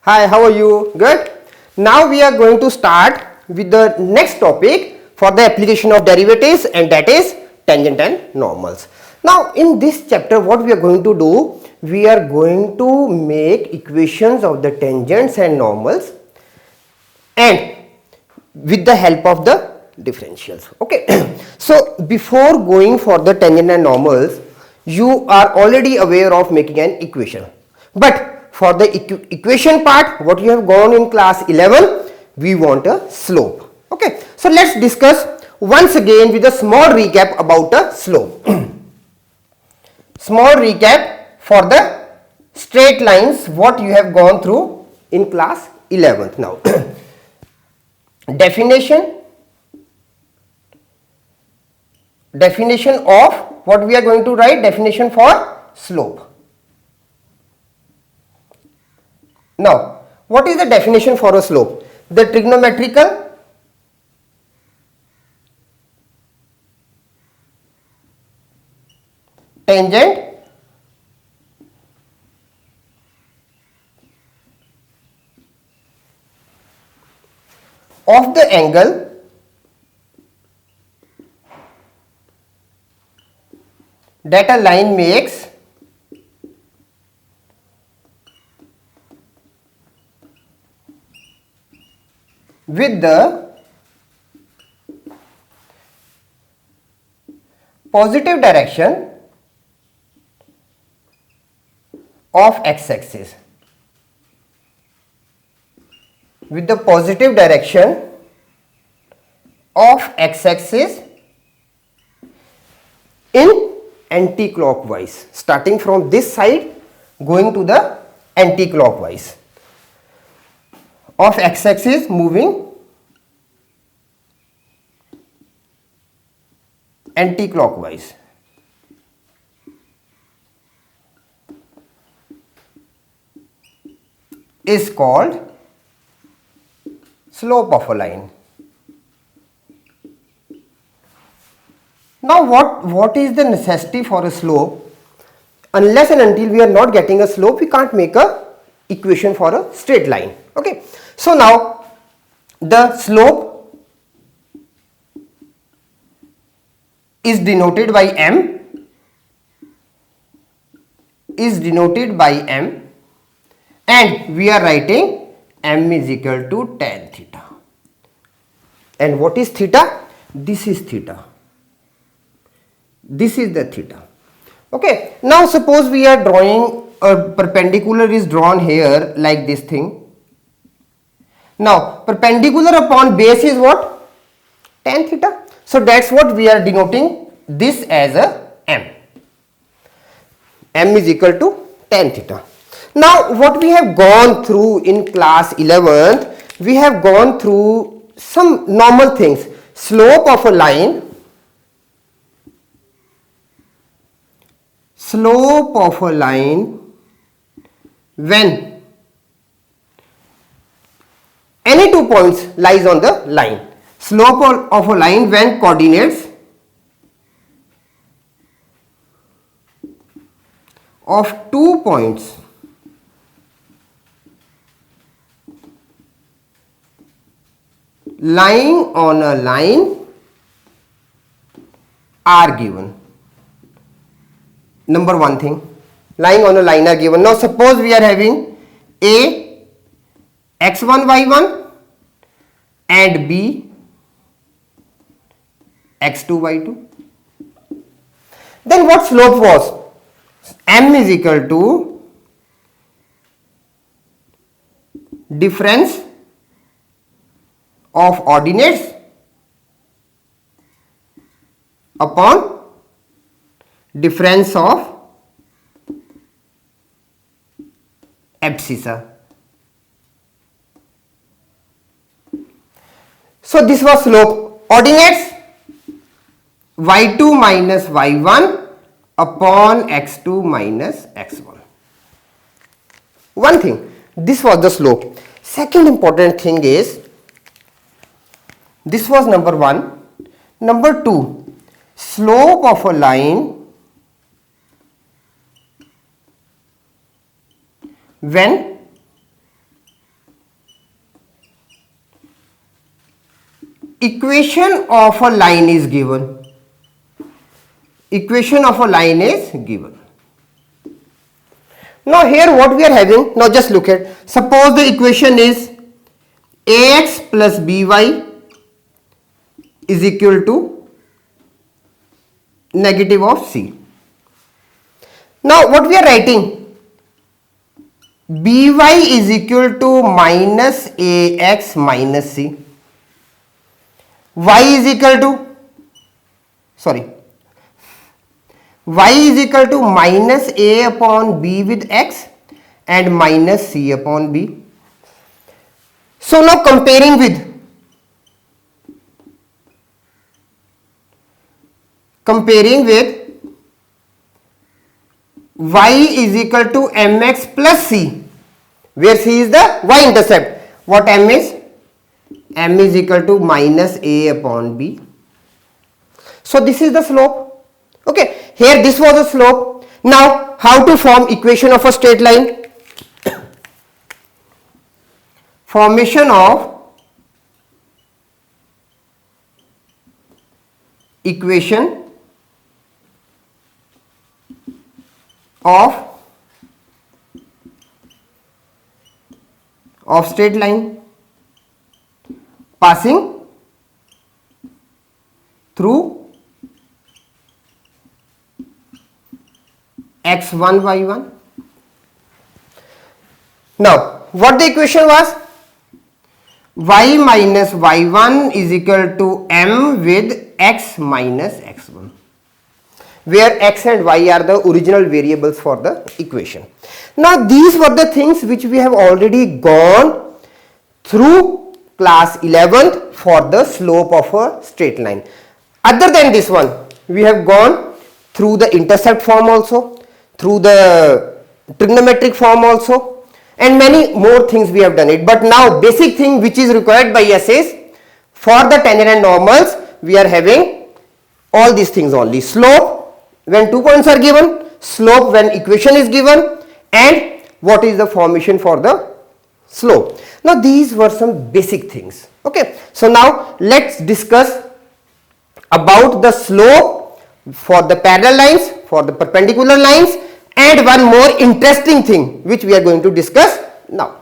Hi, how are you? Good. Now we are going to start with the next topic for the application of derivatives, and that is tangent and normals. Now in this chapter what we are going to do, we are going to make equations of the tangents and normals and with the help of the differentials. Okay. So before going for the tangent and normals, you are already aware of making an equation, but for the equation part what you have gone in class 11, we want a slope. Okay, so let's discuss once again with a small recap about a slope. Small recap for the straight lines what you have gone through in class 11th. Now definition of what we are going to write, definition for slope. Now what is the definition for a slope? The trigonometrical tangent of the angle that a line makes with the positive direction of x-axis, with the positive direction of x-axis in anti-clockwise, starting from this side going to the anti-clockwise, of x-axis moving anti-clockwise. Is called slope of a line. Now what is the necessity for a slope? Unless and until we are not getting a slope, we can't make a equation for a straight line. Okay, so now the slope is denoted by m, and we are writing m is equal to tan theta. And what is theta? This is theta. This is the theta. Okay, now suppose we are drawing a perpendicular is drawn here like this thing. Now perpendicular upon base is what? Tan theta. So that's what we are denoting this as a m. M is equal to tan theta. Now what we have gone through in class 11th, we have gone through some normal things. Slope of a line, when any 2 points lies on the line. Slope of a line when coordinates of 2 points lying on a line are given. Number one thing, lying on a line are given. Now suppose we are having A x1 y1 and B x2 y2. Then what slope was? M is equal to difference of ordinates upon difference of abscissa. So this was slope. Ordinates y2 minus y1 upon x2 minus x1. One thing, this was the slope. Second important thing is, this was number one. Number two, slope of a line when equation of a line is given. Equation of a line is given. Now here what we are having, now just look at, suppose the equation is ax plus by is equal to negative of c. Now what we are writing, by is equal to minus ax minus c. Y is equal to, sorry, y is equal to minus a upon b with x and minus c upon b. So now comparing with y is equal to mx plus c, where c is the y intercept. What m is? M is equal to minus a upon b. So this is the slope. Okay, here this was a slope. Now how to form equation of a straight line? Formation of equation of straight line passing through x1 y1. Now what the equation was? Y minus y1 is equal to m with x minus x1, where x and y are the original variables for the equation. Now these were the things which we have already gone through class 11th for the slope of a straight line. Other than this one, we have gone through the intercept form also, through the trigonometric form also, and many more things we have done it. But now basic thing which is required by us is, for the tangent and normals we are having all these things only: slope when 2 points are given, slope when equation is given, and what is the formation for the slope. Now these were some basic things. Okay, so now let's discuss about the slope for the parallel lines, for the perpendicular lines, and one more interesting thing which we are going to discuss now.